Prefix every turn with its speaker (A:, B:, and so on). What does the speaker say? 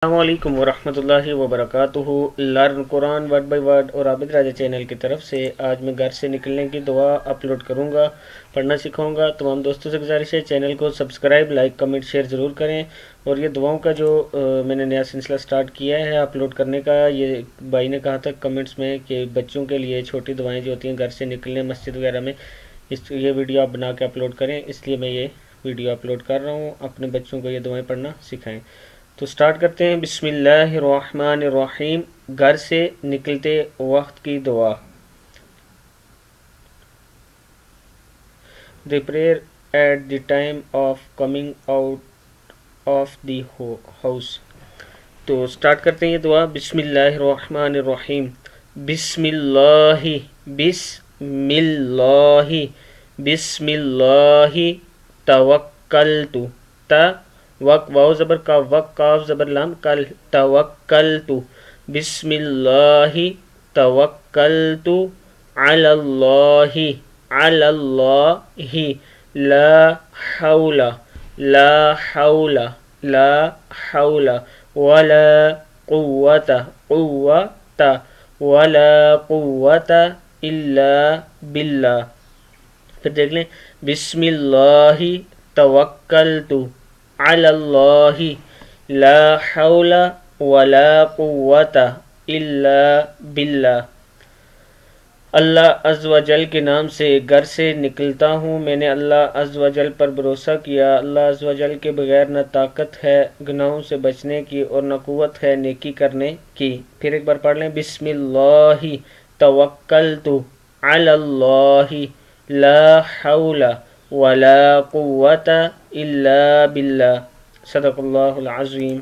A: السلام علیکم ورحمۃ اللہ وبرکاتہ۔ Learn Quran word by word اور عابد راجہ چینل کی طرف سے آج میں گھر سے نکلنے کی دعا اپلوڈ کروں گا، پڑھنا سکھاؤں گا۔ تمام دوستوں سے گزارش ہے چینل کو سبسکرائب، لائک، کمنٹ، شیئر ضرور کریں۔ اور یہ دعاؤں کا جو میں نے نیا سلسلہ سٹارٹ کیا ہے اپلوڈ کرنے کا، یہ بھائی نے کہا تھا کمنٹس میں کہ بچوں کے لیے چھوٹی دعائیں جو ہوتی ہیں گھر سے نکلنے مسجد وغیرہ میں، یہ ویڈیو آپ بنا کے اپلوڈ کریں، اس لیے میں یہ ویڈیو اپلوڈ کر رہا ہوں۔ اپنے بچوں کو یہ دعائیں پڑھنا سکھائیں۔ تو سٹارٹ کرتے ہیں۔ بسم اللہ الرحمن الرحیم۔ گھر سے نکلتے وقت کی دعا۔ The prayer at the time of coming out of the house. تو سٹارٹ کرتے ہیں یہ دعا۔ بسم اللہ الرحمن الرحیم۔ بسم اللہ، بسم اللہ، بسم اللہ توکلت، وق واو زبر کا، وق کاف زبر لام کل، توکلت، بسم اللہ توکلت علی اللہ، علی اللہ، لا حول، لا حول، لا حول ولا قوة، قوة ولا قوة الا باللہ۔ پھر دیکھ لیں، بسم اللہ توکلت علی اللہ، لا حول ولا قوة الا باللہ۔ اللہ عز و جل کے نام سے گھر سے نکلتا ہوں، میں نے اللہ عز و جل پر بھروسہ کیا۔ اللہ عز و جل کے بغیر نہ طاقت ہے گناہوں سے بچنے کی اور نہ قوت ہے نیکی کرنے کی۔ پھر ایک بار پڑھ لیں، بسم اللہ توکلت علی اللہ، لا حول ولا قوة الا باللہ۔ صدق اللہ العظیم۔